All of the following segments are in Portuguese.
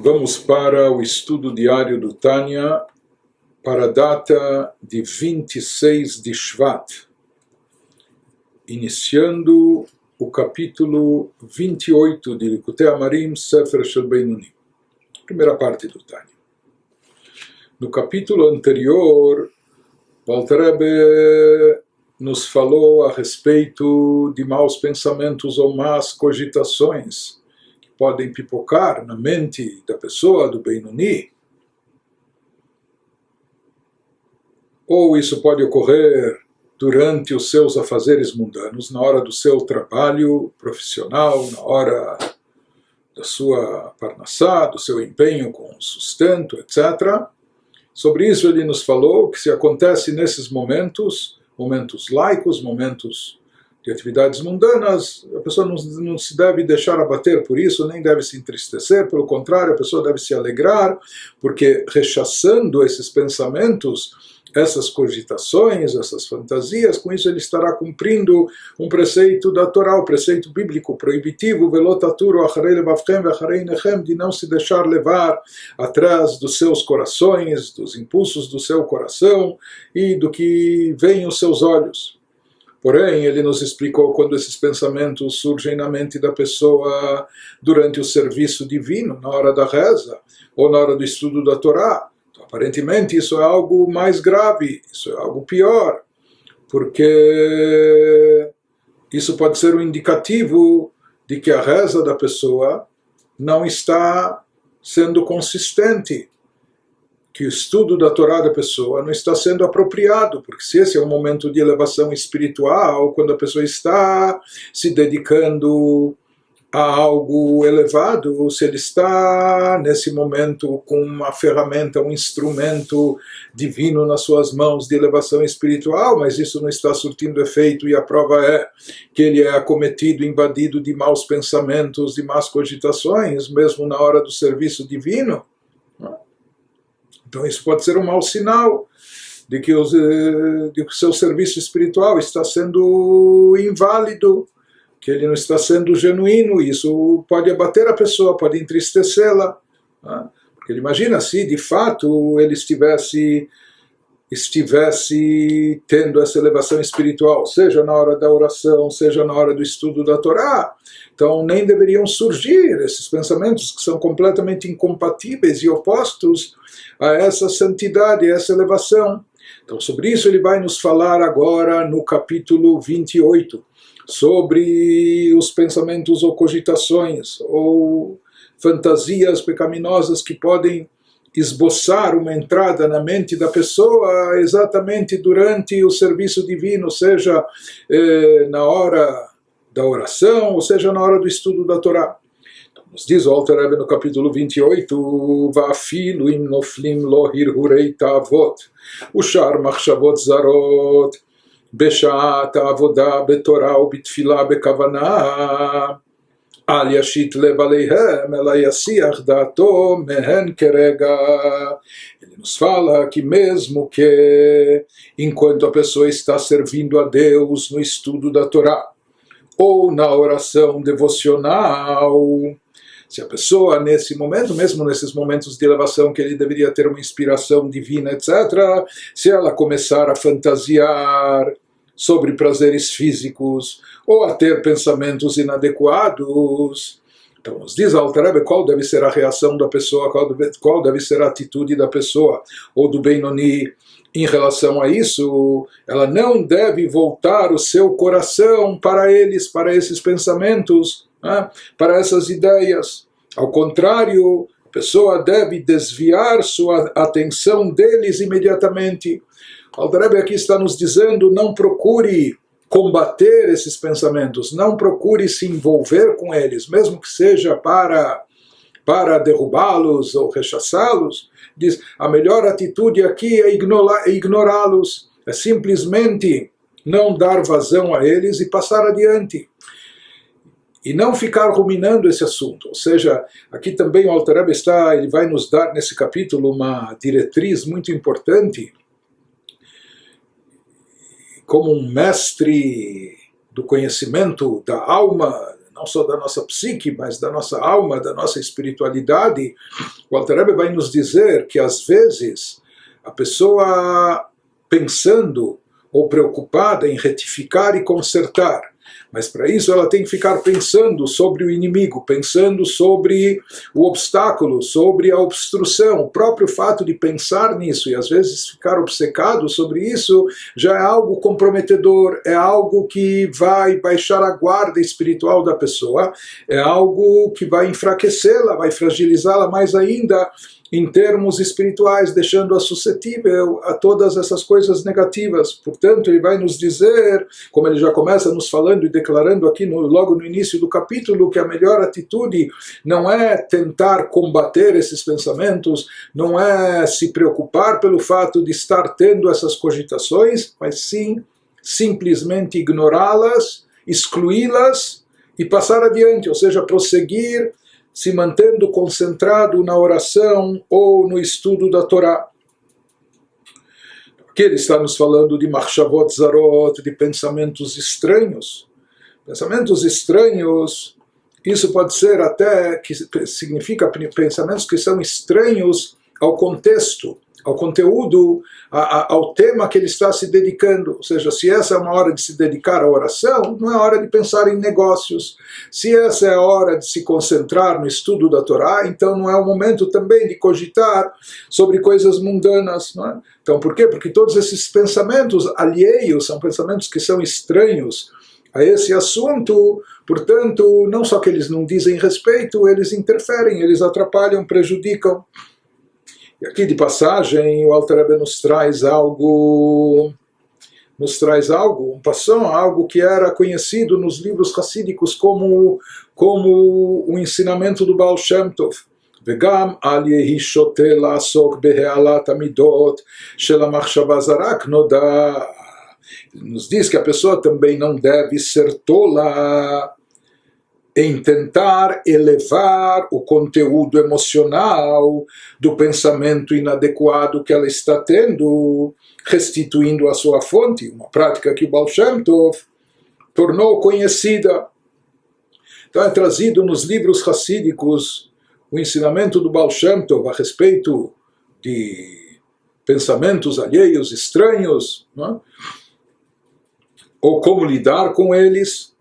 Vamos para o estudo diário do Tânia, para a data de 26 de Shvat, iniciando o capítulo 28 de Likutei Amarim, Sefer Shel Beinoni, primeira parte do Tânia. No capítulo anterior, o Alter Rebbe nos falou a respeito de maus pensamentos ou más cogitações que podem pipocar na mente da pessoa, do Beinoni. Ou isso pode ocorrer durante os seus afazeres mundanos, na hora do seu trabalho profissional, na hora da sua parnassá, do seu empenho com sustento, etc. Sobre isso ele nos falou que se acontece nesses momentos laicos, momentos de atividades mundanas, a pessoa não se deve deixar abater por isso, nem deve se entristecer, pelo contrário, a pessoa deve se alegrar, porque rechaçando esses pensamentos, essas cogitações, essas fantasias, com isso ele estará cumprindo um preceito da Torá, o preceito bíblico proibitivo, velotaturo acharei levavchem veacharei nechem, de não se deixar levar atrás dos seus corações, dos impulsos do seu coração e do que vem aos seus olhos. Porém, ele nos explicou quando esses pensamentos surgem na mente da pessoa durante o serviço divino, na hora da reza, ou na hora do estudo da Torá. Aparentemente isso é algo mais grave, isso é algo pior, porque isso pode ser um indicativo de que a reza da pessoa não está sendo consistente, que o estudo da Torá da pessoa não está sendo apropriado, porque se esse é um momento de elevação espiritual, quando a pessoa está se dedicando a algo elevado, se ele está nesse momento com uma ferramenta, um instrumento divino nas suas mãos de elevação espiritual, mas isso não está surtindo efeito, e a prova é que ele é acometido, invadido de maus pensamentos, de más cogitações, mesmo na hora do serviço divino. Então isso pode ser um mau sinal de que o seu serviço espiritual está sendo inválido, que ele não está sendo genuíno. Isso pode abater a pessoa, pode entristecê-la, né? Porque ele imagina se de fato ele estivesse tendo essa elevação espiritual, seja na hora da oração, seja na hora do estudo da Torá, então nem deveriam surgir esses pensamentos que são completamente incompatíveis e opostos a essa santidade, a essa elevação. Então sobre isso ele vai nos falar agora no capítulo 28, sobre os pensamentos ou cogitações ou fantasias pecaminosas que podem esboçar uma entrada na mente da pessoa exatamente durante o serviço divino, seja na hora da oração, ou seja na hora do estudo da Torá. Então, nos diz o Alter Rebbe no capítulo 28, Va'afilu im noflim lo hirhurei ta'avot, ushar machshavot zarot, בשעת העבודה בתורה ובתפילה בכוונה, אל ישית לב עליהם, אלא יסיח דעתו מהן כרגע. Ele nos fala que mesmo que enquanto a pessoa está servindo a Deus no estudo da Torá, ou na oração devocional, se a pessoa nesse momento, mesmo nesses momentos de elevação que ele deveria ter uma inspiração divina, etc., se ela começar a fantasiar sobre prazeres físicos, ou a ter pensamentos inadequados, então nos diz Alter Rebbe qual deve ser a reação da pessoa, qual deve ser a atitude da pessoa, ou do Beinoni, em relação a isso. Ela não deve voltar o seu coração para eles, para esses pensamentos, né, para essas ideias. Ao contrário, a pessoa deve desviar sua atenção deles imediatamente. Alter Rebbe aqui está nos dizendo, não procure combater esses pensamentos, não procure se envolver com eles, mesmo que seja para derrubá-los ou rechaçá-los. Diz, a melhor atitude aqui é ignorá-los, é simplesmente não dar vazão a eles e passar adiante. E não ficar ruminando esse assunto. Ou seja, aqui também o Alter Rebbe ele vai nos dar nesse capítulo uma diretriz muito importante, como um mestre do conhecimento da alma, não não só da nossa psique, mas da nossa alma, da nossa espiritualidade, o Alter Rebbe vai nos dizer que às vezes a pessoa pensando ou preocupada em retificar e consertar, mas para isso ela tem que ficar pensando sobre o inimigo, pensando sobre o obstáculo, sobre a obstrução. O próprio fato de pensar nisso e às vezes ficar obcecado sobre isso já é algo comprometedor, é algo que vai baixar a guarda espiritual da pessoa, é algo que vai enfraquecê-la, vai fragilizá-la mais ainda em termos espirituais, deixando-a suscetível a todas essas coisas negativas. Portanto, ele vai nos dizer, como ele já começa nos falando e declarando aqui logo no início do capítulo, que a melhor atitude não é tentar combater esses pensamentos, não é se preocupar pelo fato de estar tendo essas cogitações, mas sim simplesmente ignorá-las, excluí-las e passar adiante, ou seja, prosseguir se mantendo concentrado na oração ou no estudo da Torá. Aqui ele está nos falando de Machshavot Zarot, de pensamentos estranhos. Pensamentos estranhos, isso pode ser até, que significa pensamentos que são estranhos ao contexto, ao conteúdo, ao tema que ele está se dedicando. Ou seja, se essa é uma hora de se dedicar à oração, não é hora de pensar em negócios. Se essa é a hora de se concentrar no estudo da Torá, então não é o momento também de cogitar sobre coisas mundanas. Não é? Então, por quê? Porque todos esses pensamentos alheios são pensamentos que são estranhos a esse assunto, portanto, não só que eles não dizem respeito, eles interferem, eles atrapalham, prejudicam. E aqui de passagem o Alter Rebbe nos traz algo, algo que era conhecido nos livros hassídicos como o ensinamento do Baal Shem Tov. וגם על יהי שוטה לעסוק בהעלת המידות של המחשבה זרה נודע. Nos diz que a pessoa também não deve ser tola em tentar elevar o conteúdo emocional do pensamento inadequado que ela está tendo, restituindo a sua fonte, uma prática que o Baal Shem Tov tornou conhecida. Então é trazido nos livros hassídicos o ensinamento do Baal Shem Tov a respeito de pensamentos alheios, estranhos, não é? Ou como lidar com eles.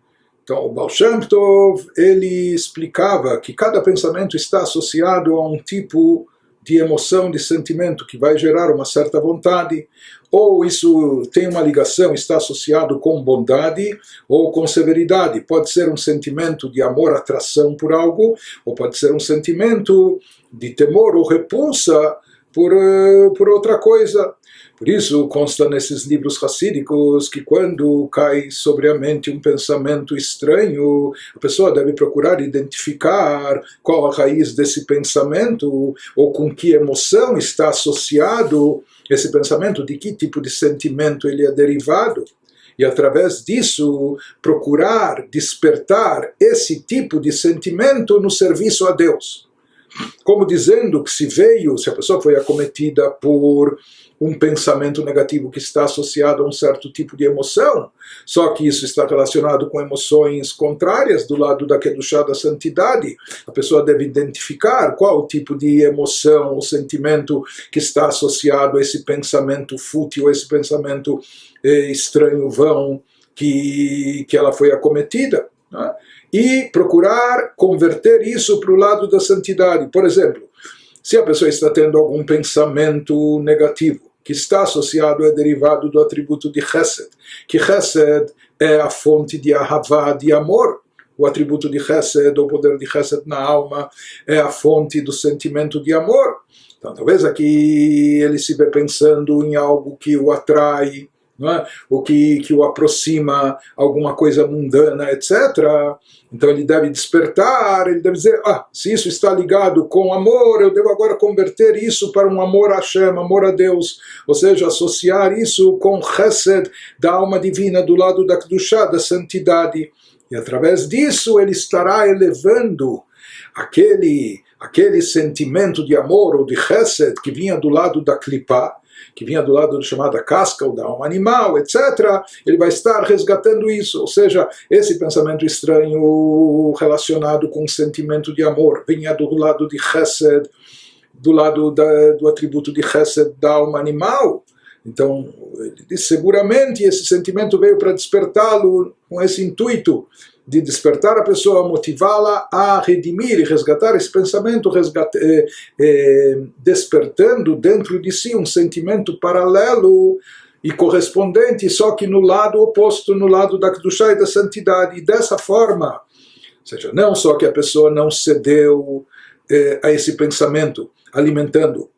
Então, o Baal Shem Tov, ele explicava que cada pensamento está associado a um tipo de emoção, de sentimento que vai gerar uma certa vontade, ou isso tem uma ligação, está associado com bondade ou com severidade. Pode ser um sentimento de amor, atração por algo, ou pode ser um sentimento de temor ou repulsa por outra coisa. Por isso consta nesses livros hassídicos que quando cai sobre a mente um pensamento estranho, a pessoa deve procurar identificar qual a raiz desse pensamento, ou com que emoção está associado esse pensamento, de que tipo de sentimento ele é derivado. E através disso procurar despertar esse tipo de sentimento no serviço a Deus. Como dizendo que se a pessoa foi acometida por um pensamento negativo que está associado a um certo tipo de emoção, só que isso está relacionado com emoções contrárias do lado da Kedushá, da santidade, a pessoa deve identificar qual o tipo de emoção ou sentimento que está associado a esse pensamento fútil, a esse pensamento estranho, vão, que ela foi acometida, né? E procurar converter isso para o lado da santidade. Por exemplo, se a pessoa está tendo algum pensamento negativo, que está associado, é derivado do atributo de Chesed, que Chesed é a fonte de Ahavá, de amor. O atributo de Chesed, o poder de Chesed na alma, é a fonte do sentimento de amor. Então, talvez aqui ele se vê pensando em algo que o atrai, não é? O que o aproxima, alguma coisa mundana, etc. Então ele deve despertar, ele deve dizer, se isso está ligado com amor, eu devo agora converter isso para um amor a Hashem, amor a Deus, ou seja, associar isso com Chesed, da alma divina, do lado da Kedushá, da santidade. E através disso ele estará elevando aquele sentimento de amor ou de Chesed que vinha do lado da Klipá, que vinha do lado chamada casca, ou da alma animal, etc., ele vai estar resgatando isso, ou seja, esse pensamento estranho relacionado com o sentimento de amor, vinha do lado de Chesed, do lado do atributo de Chesed da alma animal. Então, ele diz, seguramente esse sentimento veio para despertá-lo com esse intuito de despertar a pessoa, motivá-la a redimir e resgatar esse pensamento, despertando dentro de si um sentimento paralelo e correspondente, só que no lado oposto, no lado da Kedushá e da santidade. E dessa forma, ou seja, não só que a pessoa não cedeu a esse pensamento, alimentando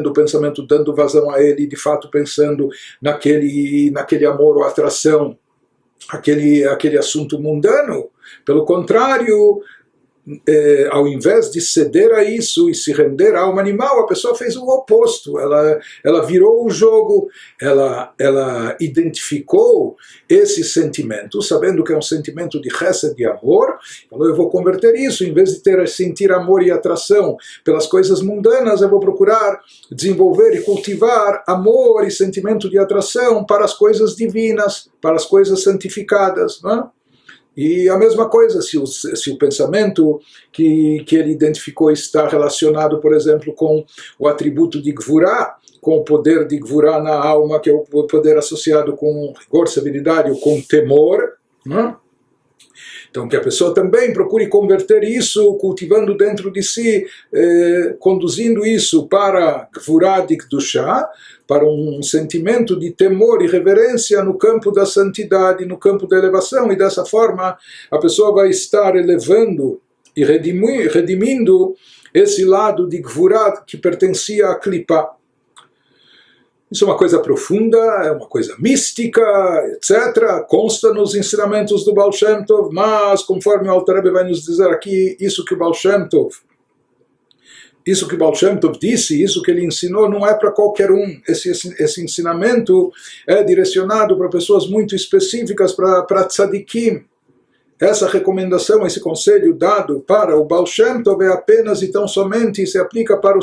o pensamento, dando vazão a ele, de fato pensando naquele amor ou atração, aquele assunto mundano. Pelo contrário, ao invés de ceder a isso e se render à alma animal, a pessoa fez o oposto. Ela virou o jogo, ela identificou esse sentimento, sabendo que é um sentimento de chesed, de amor. Falou, eu vou converter isso, em vez de sentir amor e atração pelas coisas mundanas, eu vou procurar desenvolver e cultivar amor e sentimento de atração para as coisas divinas, para as coisas santificadas, não é? E a mesma coisa, se o pensamento que ele identificou está relacionado, por exemplo, com o atributo de Gvurá, com o poder de Gvurá na alma, que é o poder associado com rigor, severidade ou com temor, né? Então, que a pessoa também procure converter isso, cultivando dentro de si, conduzindo isso para Gvurá de Kedushá, para um sentimento de temor e reverência no campo da santidade, no campo da elevação, e dessa forma a pessoa vai estar elevando e redimindo esse lado de Gvurá que pertencia a Klipa. Isso é uma coisa profunda, é uma coisa mística, etc. Consta nos ensinamentos do Baal Shem Tov, mas, conforme o Alter Rebbe vai nos dizer aqui, isso que o Baal Shem Tov disse, isso que ele ensinou, não é para qualquer um. Esse ensinamento é direcionado para pessoas muito específicas, para tzadikim. Essa recomendação, esse conselho dado para o Baal Shem Tov é apenas e tão somente se aplica para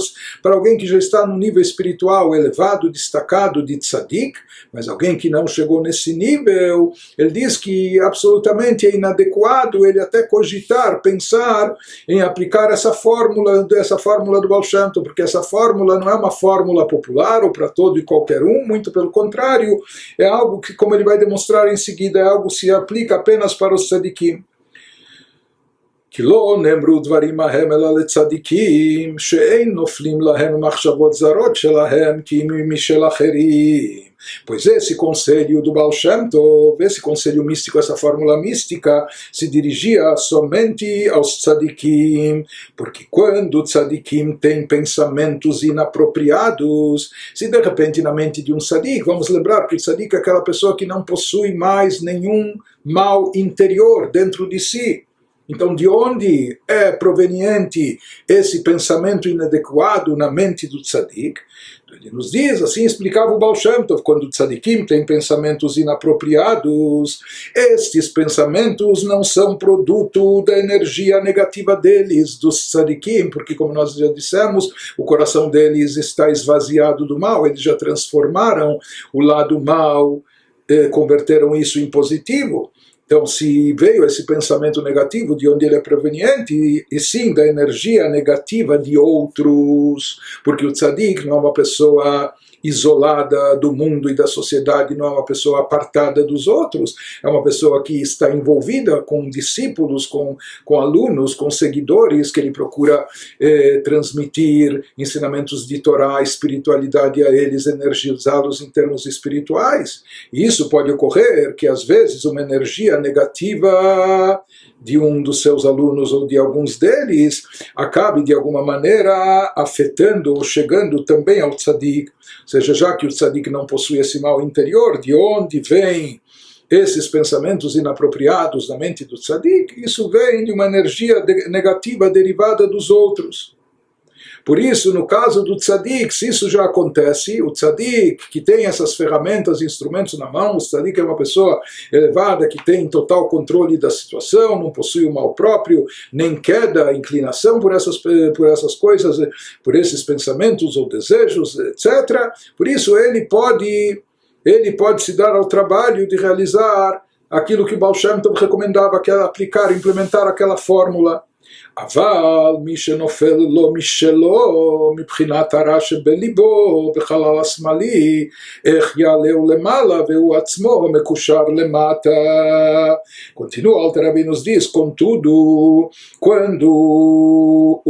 alguém que já está no nível espiritual elevado, destacado de tzadik, mas alguém que não chegou nesse nível, ele diz que absolutamente é inadequado ele até cogitar, pensar em aplicar essa fórmula do Baal Shem Tov, porque essa fórmula não é uma fórmula popular ou para todo e qualquer um, muito pelo contrário, é algo que, como ele vai demonstrar em seguida, é algo que se aplica apenas para os tzadikim. כי לא נאמרו דברים ההם אלא לצדיקים שאין נופלים להם מחשבות זרות שלהם כי משל אחרים. Pois esse conselho do Baal Shem Tov, esse conselho místico, essa fórmula mística, se dirigia somente aos tzadikim, porque quando o tzadikim tem pensamentos inapropriados, se de repente na mente de um tzadik, vamos lembrar que o tzadik é aquela pessoa que não possui mais nenhum mal interior dentro de si. Então, de onde é proveniente esse pensamento inadequado na mente do tzadik? Ele nos diz, assim explicava o Baal Shem Tov, quando o tzadikim tem pensamentos inapropriados, estes pensamentos não são produto da energia negativa deles, dos tzadikim, porque, como nós já dissemos, o coração deles está esvaziado do mal, eles já transformaram o lado mal, converteram isso em positivo. Então, se veio esse pensamento negativo, de onde ele é proveniente, e sim da energia negativa de outros, porque o tzadik não é uma pessoa isolada do mundo e da sociedade, não é uma pessoa apartada dos outros, é uma pessoa que está envolvida com discípulos, com alunos, com seguidores, que ele procura transmitir ensinamentos de Torá, espiritualidade a eles, energizá-los em termos espirituais. E isso pode ocorrer que, às vezes, uma energia negativa de um dos seus alunos ou de alguns deles acabe de alguma maneira afetando ou chegando também ao tzadik. Ou seja, já que o tzadik não possui esse mal interior, de onde vem esses pensamentos inapropriados na mente do tzadik? Isso vem de uma energia negativa derivada dos outros. Por isso, no caso do tzadik, se isso já acontece, o tzadik que tem essas ferramentas, instrumentos na mão, o tzadik é uma pessoa elevada que tem total controle da situação, não possui o mal próprio, nem queda, inclinação por essas coisas, por esses pensamentos ou desejos, etc. Por isso ele pode se dar ao trabalho de realizar aquilo que o Baal Shem Tov recomendava, que era aplicar, implementar aquela fórmula. אבל מי שנופל לו משלו מבחינת הרע שבליבו בחלל השמאלי, איך יעלהו למעלה והוא עצמו מקושר למטה. Continua, o Alter Rebbe nos diz, contudo, quando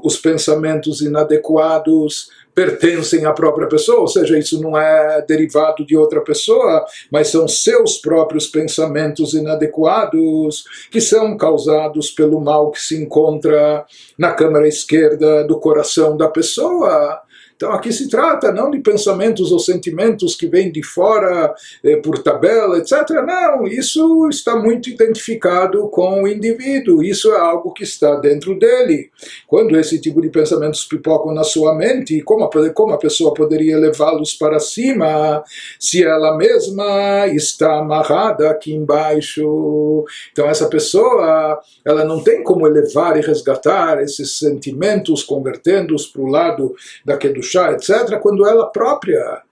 os pensamentos inadequados pertencem à própria pessoa, ou seja, isso não é derivado de outra pessoa, mas são seus próprios pensamentos inadequados que são causados pelo mal que se encontra na câmara esquerda do coração da pessoa. Então aqui se trata não de pensamentos ou sentimentos que vêm de fora por tabela, etc. Não, isso está muito identificado com o indivíduo, isso é algo que está dentro dele. Quando esse tipo de pensamentos pipocam na sua mente, como a pessoa poderia levá-los para cima se ela mesma está amarrada aqui embaixo? Então essa pessoa, ela não tem como elevar e resgatar esses sentimentos, convertendo-os para o lado da Kedushá, etc., quando ela própria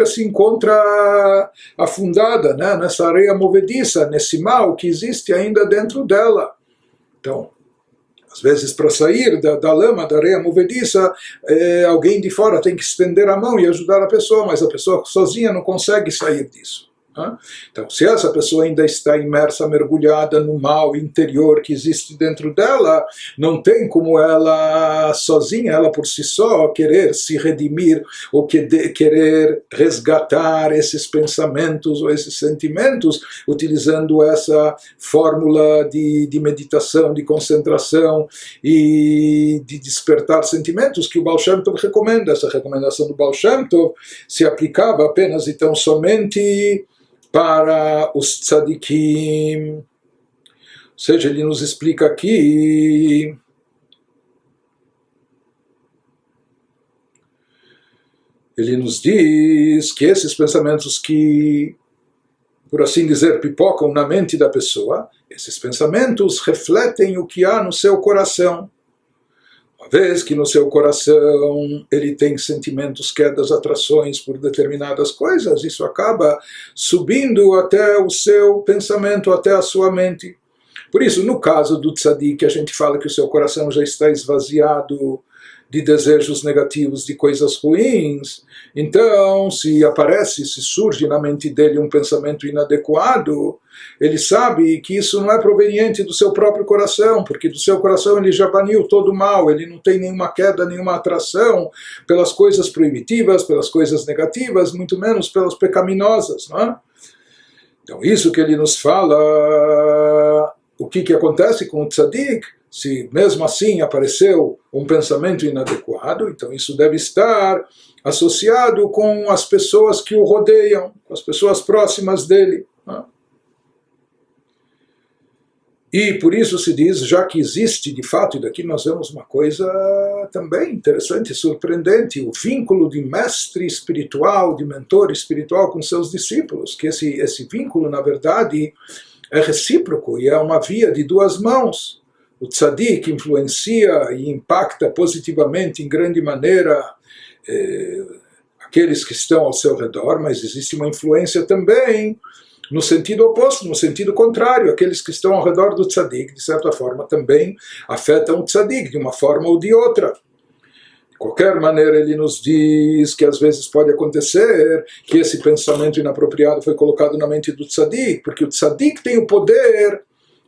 se encontra afundada, né, nessa areia movediça, nesse mal que existe ainda dentro dela. Então, às vezes, para sair da lama, da areia movediça, alguém de fora tem que estender a mão e ajudar a pessoa, mas a pessoa sozinha não consegue sair disso. Então, se essa pessoa ainda está imersa, mergulhada no mal interior que existe dentro dela, não tem como ela sozinha, ela por si só, querer se redimir ou querer resgatar esses pensamentos ou esses sentimentos, utilizando essa fórmula de meditação, de concentração e de despertar sentimentos que o Baal Shem Tov recomenda. Essa recomendação do Baal Shem Tov se aplicava apenas e tão somente para os tzadikim. Ou seja, ele nos explica aqui ele nos diz que esses pensamentos que, por assim dizer, pipocam na mente da pessoa, esses pensamentos refletem o que há no seu coração. Uma vez que no seu coração ele tem sentimentos, quedas, atrações por determinadas coisas, isso acaba subindo até o seu pensamento, até a sua mente. Por isso, no caso do tzadik, a gente fala que o seu coração já está esvaziado de desejos negativos, de coisas ruins. Então, se surge na mente dele um pensamento inadequado, ele sabe que isso não é proveniente do seu próprio coração, porque do seu coração ele já baniu todo o mal, ele não tem nenhuma queda, nenhuma atração pelas coisas proibitivas, pelas coisas negativas, muito menos pelas pecaminosas, não é? Então, isso que ele nos fala, o que acontece com o tzadik, se mesmo assim apareceu um pensamento inadequado, então isso deve estar associado com as pessoas que o rodeiam, com as pessoas próximas dele. E por isso se diz, já que existe de fato, e daqui nós vemos uma coisa também interessante, surpreendente, o vínculo de mestre espiritual, de mentor espiritual com seus discípulos, que esse vínculo, na verdade, é recíproco e é uma via de duas mãos. O tzadik influencia e impacta positivamente, em grande maneira, aqueles que estão ao seu redor, mas existe uma influência também no sentido oposto, no sentido contrário. Aqueles que estão ao redor do tzadik, de certa forma, também afetam o tzadik, de uma forma ou de outra. De qualquer maneira, ele nos diz que às vezes pode acontecer que esse pensamento inapropriado foi colocado na mente do tzadik, porque o tzadik tem o poder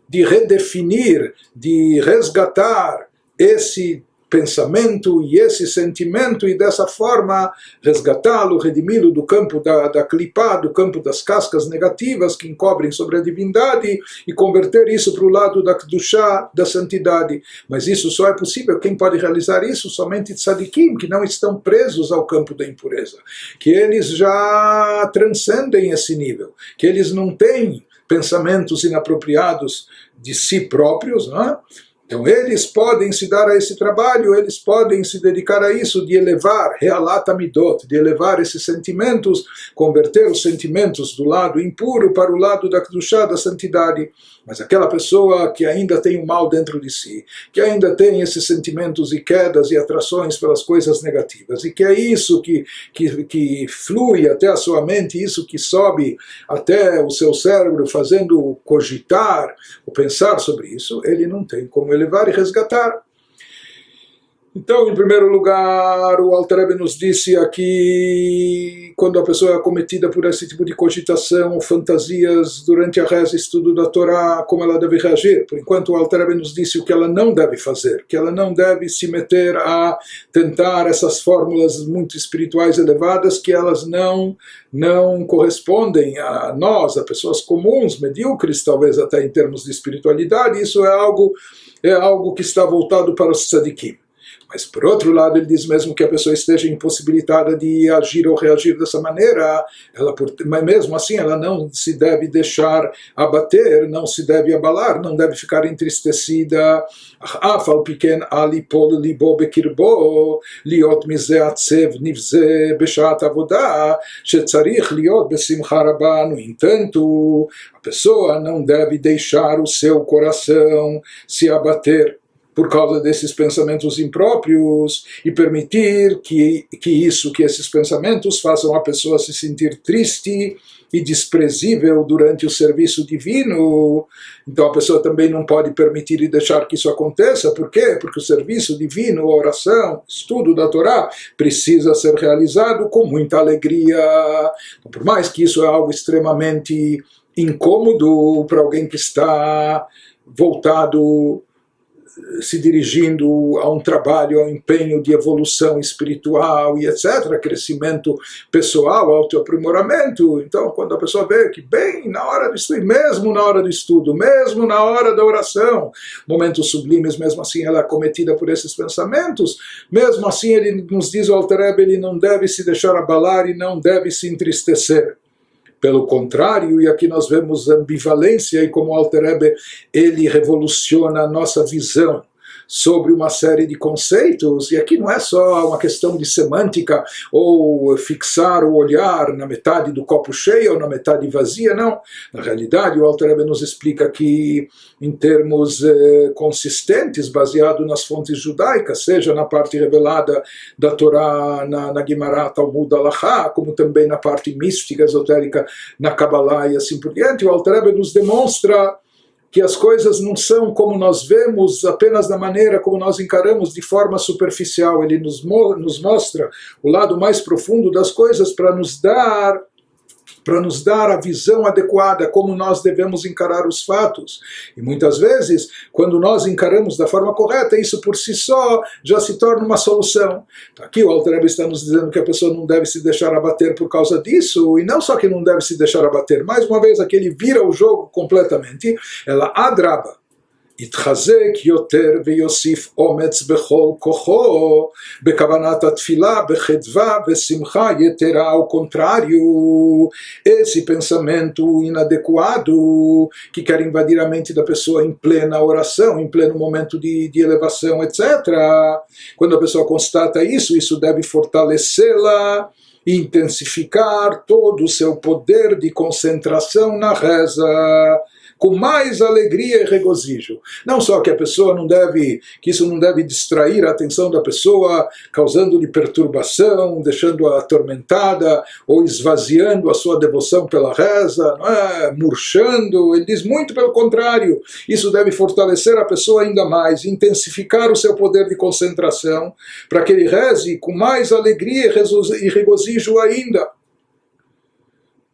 de redefinir, de resgatar esse pensamento e esse sentimento e dessa forma resgatá-lo, redimi-lo do campo da clipá, do campo das cascas negativas que encobrem sobre a divindade e converter isso para o lado da kedushá, da santidade. Mas isso só é possível, quem pode realizar isso? Somente tzadikim, que não estão presos ao campo da impureza, que eles já transcendem esse nível, que eles não têm pensamentos inapropriados de si próprios, não é? Então eles podem se dar a esse trabalho, eles podem se dedicar a isso, de elevar, realat amidot, de elevar esses sentimentos, converter os sentimentos do lado impuro para o lado da kedushá, da santidade. Mas aquela pessoa que ainda tem o mal dentro de si, que ainda tem esses sentimentos e quedas e atrações pelas coisas negativas, e que é isso que flui até a sua mente, isso que sobe até o seu cérebro, fazendo cogitar, ou pensar sobre isso, ele não tem como elevar e resgatar. Então, em primeiro lugar, o Alter Rebbe nos disse aqui, quando a pessoa é acometida por esse tipo de cogitação, fantasias durante a reza e estudo da Torá, como ela deve reagir. Por enquanto, o Alter Rebbe nos disse o que ela não deve fazer, que ela não deve se meter a tentar essas fórmulas muito espirituais elevadas, que elas não correspondem a nós, a pessoas comuns, medíocres, talvez até em termos de espiritualidade. Isso é algo que está voltado para os tzadikim. Mas, por outro lado, ele diz mesmo que a pessoa esteja impossibilitada de agir ou reagir dessa maneira, mas mesmo assim ela não se deve deixar abater, não se deve abalar, não deve ficar entristecida. Afal pequen alipol libo bekirbo, liot mize atzev nivze beshat avodah, shetzarich liot besimcha rabah. No entanto, a pessoa não deve deixar o seu coração se abater por causa desses pensamentos impróprios e permitir que esses pensamentos façam a pessoa se sentir triste e desprezível durante o serviço divino. Então a pessoa também não pode permitir e deixar que isso aconteça. Por quê? Porque o serviço divino, a oração, estudo da Torá, precisa ser realizado com muita alegria. Então, por mais que isso é algo extremamente incômodo para alguém que está voltado, se dirigindo a um trabalho, a um empenho de evolução espiritual e etc., crescimento pessoal, autoaprimoramento. Então, quando a pessoa vê que bem na hora do estudo, mesmo na hora do estudo, mesmo na hora da oração, momentos sublimes, mesmo assim ela é acometida por esses pensamentos, mesmo assim ele nos diz, o Alter Rebbe, ele não deve se deixar abalar e não deve se entristecer. Pelo contrário, e aqui nós vemos ambivalência, e como o Alter Rebbe, ele revoluciona a nossa visão sobre uma série de conceitos, e aqui não é só uma questão de semântica, ou fixar o olhar na metade do copo cheio ou na metade vazia, não. Na realidade, o Alter Rebbe nos explica que, em termos consistentes, baseado nas fontes judaicas, seja na parte revelada da Torá, na Guimará, Talmud, Alachá, como também na parte mística, esotérica, na Kabbalah e assim por diante, o Alter Rebbe nos demonstra que as coisas não são como nós vemos, apenas da maneira como nós encaramos de forma superficial. Ele nos mostra o lado mais profundo das coisas para nos dar a visão adequada, como nós devemos encarar os fatos. E muitas vezes, quando nós encaramos da forma correta, isso por si só já se torna uma solução. Aqui o Alter Rebbe está nos dizendo que a pessoa não deve se deixar abater por causa disso, e não só que não deve se deixar abater, mais uma vez aqui ele vira o jogo completamente, ela adraba. יתחזק יותר ויוסיף אומץ בכל כוחו בכוונת התפילה בחדווה ושמחה יתרה. ao contrário, esse pensamento inadequado que quer invadir a mente da pessoa em plena oração, em pleno momento de elevação, etc., quando a pessoa constata isso deve fortalecê-la e intensificar todo o seu poder de concentração na reza, com mais alegria e regozijo. Não só que que isso não deve distrair a atenção da pessoa, causando-lhe perturbação, deixando-a atormentada, ou esvaziando a sua devoção pela reza, não é? Murchando. Ele diz muito pelo contrário. Isso deve fortalecer a pessoa ainda mais, intensificar o seu poder de concentração, para que ele reze com mais alegria e regozijo ainda.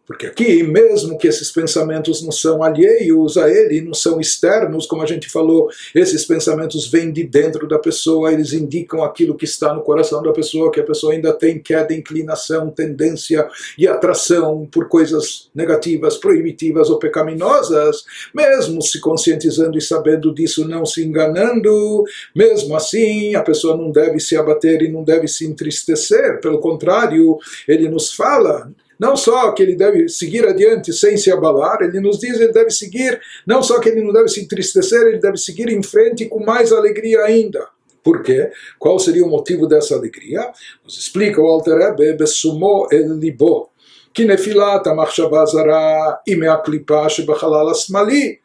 Porque aqui, mesmo que esses pensamentos não são alheios a ele, não são externos, como a gente falou, esses pensamentos vêm de dentro da pessoa, eles indicam aquilo que está no coração da pessoa, que a pessoa ainda tem queda, inclinação, tendência e atração por coisas negativas, proibitivas ou pecaminosas. Mesmo se conscientizando e sabendo disso, não se enganando, mesmo assim a pessoa não deve se abater e não deve se entristecer. Pelo contrário, ele nos fala não só que ele deve seguir adiante sem se abalar, ele nos diz que ele deve seguir, não só que ele não deve se entristecer, ele deve seguir em frente com mais alegria ainda. Por quê? Qual seria o motivo dessa alegria? Nos explica o Alter Rebbe, Besumo el libo, כי נפילת המחשבה זרה היא מהקליפה שבחלל השמאלי,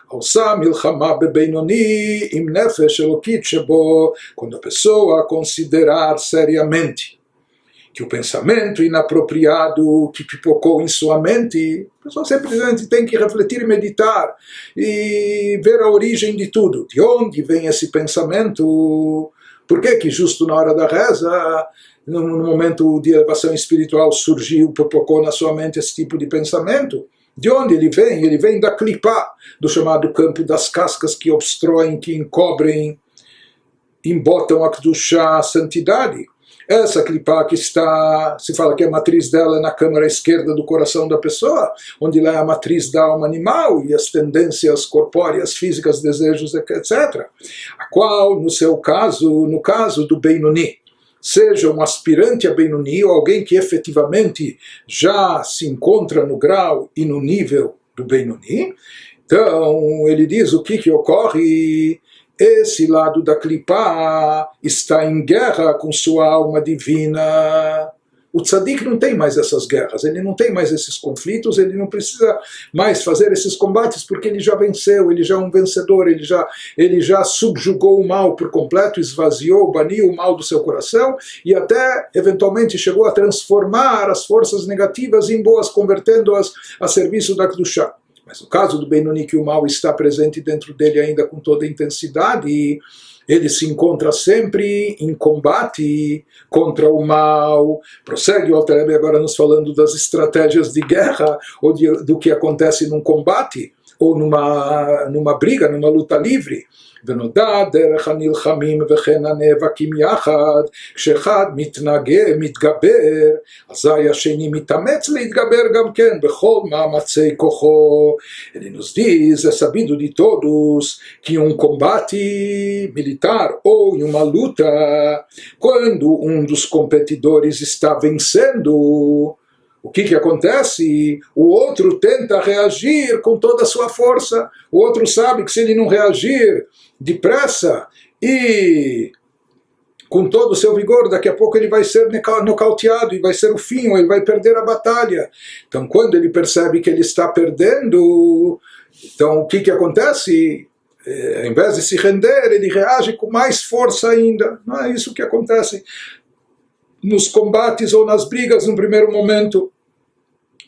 עושה מלחמה בבינוני עם נפש אלוקית שבו, quando a pessoa considerar seriamente que o pensamento inapropriado que pipocou em sua mente, a pessoa simplesmente tem que refletir e meditar e ver a origem de tudo. De onde vem esse pensamento? Por que justo na hora da reza, no momento de elevação espiritual, surgiu, pipocou na sua mente esse tipo de pensamento? De onde ele vem? Ele vem da clipá, do chamado campo das cascas que obstroem, que encobrem, embotam a Kedushá, a santidade. Essa clipá que está, se fala que a matriz dela é na câmara esquerda do coração da pessoa, onde lá é a matriz da alma animal e as tendências corpóreas, físicas, desejos, etc. A qual, no seu caso, no caso do Beinoni, seja um aspirante a Beinoni ou alguém que efetivamente já se encontra no grau e no nível do Beinoni, então ele diz o que ocorre. Esse lado da clipá está em guerra com sua alma divina. O tzadik não tem mais essas guerras, ele não tem mais esses conflitos, ele não precisa mais fazer esses combates porque ele já venceu, ele já é um vencedor, ele já subjugou o mal por completo, esvaziou, baniu o mal do seu coração e até eventualmente chegou a transformar as forças negativas em boas, convertendo-as a serviço da Kedushá. Mas no caso do Beinoni, que o mal está presente dentro dele ainda com toda a intensidade, ele se encontra sempre em combate contra o mal. Prossegue o Alter Rebbe agora nos falando das estratégias de guerra, ou do que acontece num combate, ou numa briga, numa luta livre. ונודע דרך הנלחמים וכן הנאבקים יחד, כשאחד מתגבר, אזי השני מתאמץ להתגבר גם כן בכל מאמצי כוחו. Ele nos diz, é sabido de todos, que um combate militar ou em uma luta, quando um dos competidores está vencendo, o que acontece? O outro tenta reagir com toda a sua força. O outro sabe que se ele não reagir depressa e com todo o seu vigor, daqui a pouco ele vai ser nocauteado e vai ser o fim, ou ele vai perder a batalha. Então, quando ele percebe que ele está perdendo, então o que acontece? Ao invés de se render, ele reage com mais força ainda. Não é isso que acontece nos combates ou nas brigas no primeiro momento.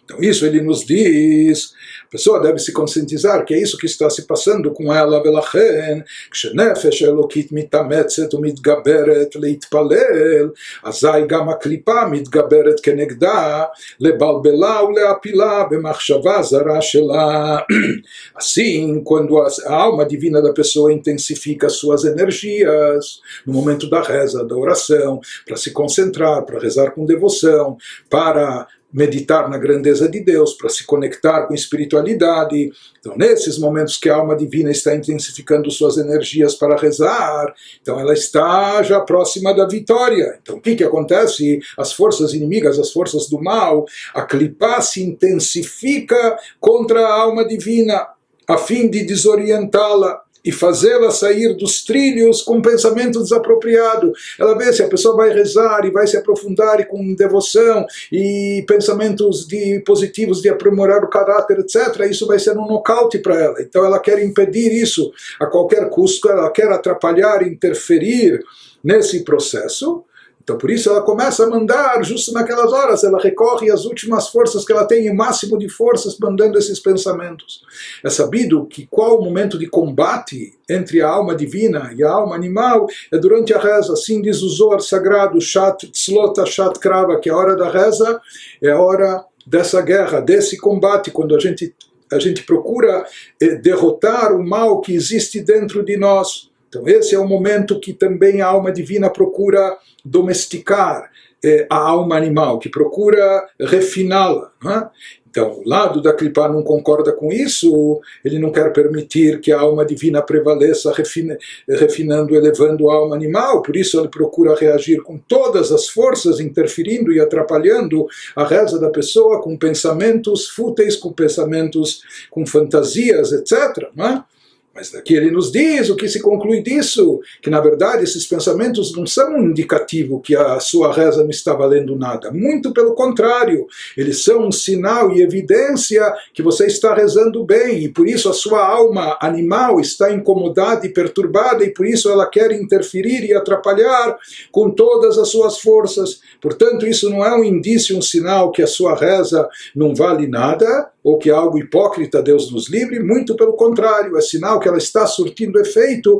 Então isso ele nos diz, a pessoa deve se conscientizar que é isso que está se passando com ela, ולכן, כשנפש האלוקית מתאמצת ומתגברת להתפלל, אזי גם הקליפה מתגברת כנגדה, לבלבלה ולהפילה במחשבה זרה שלה. Assim, quando a alma divina da pessoa intensifica suas energias, no momento da reza, da oração, para se concentrar, para rezar com devoção, para meditar na grandeza de Deus, para se conectar com espiritualidade. Então, nesses momentos que a alma divina está intensificando suas energias para rezar, então ela está já próxima da vitória. Então, o que acontece? As forças inimigas, as forças do mal, a clipá se intensifica contra a alma divina, a fim de desorientá-la e fazê-la sair dos trilhos com pensamento desapropriado. Ela vê se a pessoa vai rezar e vai se aprofundar e com devoção e pensamentos positivos de aprimorar o caráter, etc. Isso vai ser um nocaute para ela. Então ela quer impedir isso a qualquer custo, ela quer atrapalhar, interferir nesse processo. Então, por isso ela começa a mandar, justo naquelas horas, ela recorre às últimas forças que ela tem, o máximo de forças, mandando esses pensamentos. É sabido que qual o momento de combate entre a alma divina e a alma animal é durante a reza. Assim diz o Zohar sagrado, Shat Tzlota Shat Krava, que a hora da reza é a hora dessa guerra, desse combate, quando a gente procura derrotar o mal que existe dentro de nós. Então esse é o momento que também a alma divina procura domesticar a alma animal, que procura refiná-la. Então, o lado da Kripa não concorda com isso, ele não quer permitir que a alma divina prevaleça, refinando, elevando a alma animal, por isso ele procura reagir com todas as forças, interferindo e atrapalhando a reza da pessoa com pensamentos fúteis, com pensamentos, com fantasias, etc. Não é? Mas daqui ele nos diz o que se conclui disso, que na verdade esses pensamentos não são um indicativo que a sua reza não está valendo nada. Muito pelo contrário, eles são um sinal e evidência que você está rezando bem, e por isso a sua alma animal está incomodada e perturbada, e por isso ela quer interferir e atrapalhar com todas as suas forças. Portanto, isso não é um indício, um sinal que a sua reza não vale nada, ou que é algo hipócrita, Deus nos livre, muito pelo contrário, é sinal que ela está surtindo efeito